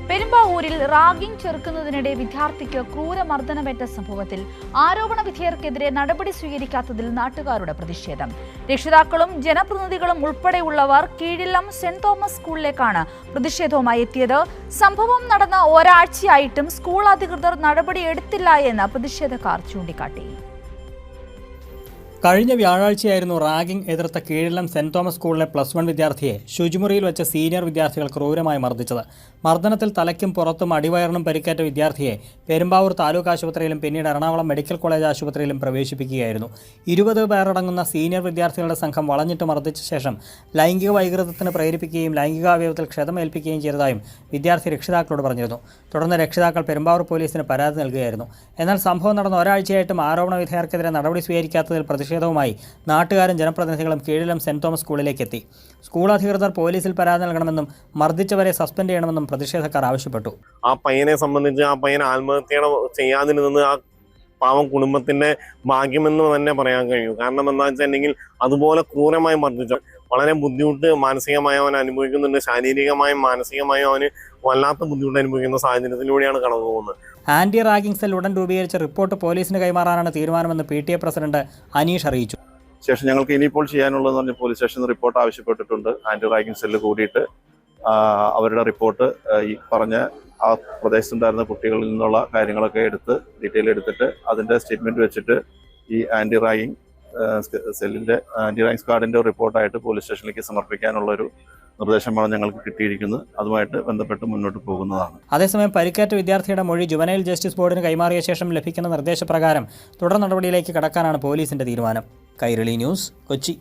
പെരുമ്പാവൂരിൽ റാഗിംഗ് ചെറുക്കുന്നതിനിടെ വിദ്യാർത്ഥിക്ക് ക്രൂരമർദ്ദനമേറ്റ സംഭവത്തിൽ ആരോപണ വിധേയർക്കെതിരെ നടപടി സ്വീകരിക്കാത്തതിൽ നാട്ടുകാരുടെ പ്രതിഷേധം. രക്ഷിതാക്കളും ജനപ്രതിനിധികളും ഉൾപ്പെടെയുള്ളവർ കീഴിലം സെന്റ് തോമസ് സ്കൂളിലേക്കാണ് പ്രതിഷേധവുമായി എത്തിയത്. സംഭവം നടന്ന ഒരാഴ്ചയായിട്ടും സ്കൂൾ അധികൃതർ നടപടിയെടുത്തില്ല എന്ന് പ്രതിഷേധക്കാർ ചൂണ്ടിക്കാട്ടി. കഴിഞ്ഞ വ്യാഴാഴ്ചയായിരുന്നു റാഗിംഗ് എതിർത്ത കീഴിലം സെന്റ് തോമസ് സ്കൂളിലെ +1 വിദ്യാർത്ഥിയെ ശുചിമുറിയിൽ വെച്ച് സീനിയർ വിദ്യാർത്ഥികൾ ക്രൂരമായി മർദ്ദിച്ചത്. മർദ്ദനത്തിൽ തലയ്ക്കും പുറത്തും അടിവയറിനും പരിക്കേറ്റ വിദ്യാർത്ഥിയെ പെരുമ്പാവൂർ താലൂക്ക് ആശുപത്രിയിലും പിന്നീട് എറണാകുളം മെഡിക്കൽ കോളേജ് ആശുപത്രിയിലും പ്രവേശിപ്പിക്കുകയായിരുന്നു. 20 പേരടങ്ങുന്ന സീനിയർ വിദ്യാർത്ഥികളുടെ സംഘം വളഞ്ഞിട്ട് മർദ്ദിച്ച ശേഷം ലൈംഗിക വൈകൃതത്തിന് പ്രേരിപ്പിക്കുകയും ലൈംഗികാവയവത്തിൽ ക്ഷതമേൽപ്പിക്കുകയും ചെയ്തതായും വിദ്യാർത്ഥി രക്ഷിതാക്കളോട് പറഞ്ഞിരുന്നു. തുടർന്ന് രക്ഷിതാക്കൾ പെരുമ്പാവൂർ പോലീസിന് പരാതി നൽകുകയായിരുന്നു. എന്നാൽ സംഭവം നടന്ന ഒരാഴ്ചയായിട്ടും ആരോപണ വിധേയർക്കെതിരെ നടപടി സ്വീകരിക്കാത്തതിൽ പ്രതിഷേധവുമായി നാട്ടുകാരും ജനപ്രതിനിധികളും കീഴിലം സെന്റ് തോമസ് സ്കൂളിലേക്ക് എത്തി. സ്കൂൾ അധികൃതർ പോലീസിൽ പരാതി നൽകണമെന്നും മർദ്ദിച്ചവരെ സസ്പെൻഡ് ചെയ്യണമെന്നും പ്രതിഷേധക്കാർ ആവശ്യപ്പെട്ടു. ആ പയ്യനെ സംബന്ധിച്ച് ആ പയ്യൻ ആത്മഹത്യ ചെയ്യാതിരുന്നത് ആ പാവം കുടുംബത്തിന്റെ ഭാഗ്യമെന്ന് തന്നെ പറയാൻ കഴിയും. കാരണം എന്താ വെച്ചിട്ടുണ്ടെങ്കിൽ അതുപോലെ ക്രൂരമായി മർദ്ദിച്ചു. വളരെ ബുദ്ധിമുട്ട് മാനസികമായി അവൻ അനുഭവിക്കുന്നുണ്ട്. ശാരീരികമായും മാനസികമായും അവന് വല്ലാത്ത ബുദ്ധിമുട്ട് അനുഭവിക്കുന്ന സാഹചര്യത്തിലൂടെയാണ് കടന്നു പോകുന്നത്. ആന്റി റാഗിംഗ് സെൽ ഉടൻ രൂപീകരിച്ച റിപ്പോർട്ട് പോലീസിന് കൈമാറാനാണ് തീരുമാനമെന്ന് PTA പ്രസിഡന്റ് അനീഷ് അറിയിച്ചു. ശേഷം ഞങ്ങൾക്ക് ഇനിയിപ്പോൾ ചെയ്യാനുള്ളതെന്ന് പറഞ്ഞാൽ പോലീസ് സ്റ്റേഷനിൽ റിപ്പോർട്ട് ആവശ്യപ്പെട്ടിട്ടുണ്ട്. ആന്റി റാഗിംഗ് സെല്ല് കൂടിയിട്ട് അവരുടെ റിപ്പോർട്ട് ഈ പറഞ്ഞ ആ പ്രദേശത്തുണ്ടായിരുന്ന കുട്ടികളിൽ നിന്നുള്ള കാര്യങ്ങളൊക്കെ ഡീറ്റെയിൽ എടുത്തിട്ട് അതിൻ്റെ സ്റ്റേറ്റ്മെന്റ് വെച്ചിട്ട് ഈ ആന്റി റാഗിംഗ് സെല്ലിൻ്റെ ആന്റി റാഗിംഗ് സ്ക്വാഡിൻ്റെ റിപ്പോർട്ടായിട്ട് പോലീസ് സ്റ്റേഷനിലേക്ക് സമർപ്പിക്കാനുള്ളൊരു നിർദ്ദേശമാണ് ഞങ്ങൾക്ക് കിട്ടിയിരിക്കുന്നത്. അതുമായിട്ട് ബന്ധപ്പെട്ട് മുന്നോട്ട് പോകുന്നതാണ്. അതേസമയം പരിക്കേറ്റ വിദ്യാർത്ഥിയുടെ മൊഴി ജുവനൈൽ ജസ്റ്റിസ് ബോർഡിന് കൈമാറിയ ശേഷം ലഭിക്കുന്ന നിർദ്ദേശപ്രകാരം തുടർ നടപടിയിലേക്ക് കടക്കാനാണ് പോലീസിന്റെ തീരുമാനം. കൈരളി ന്യൂസ്, കൊച്ചി.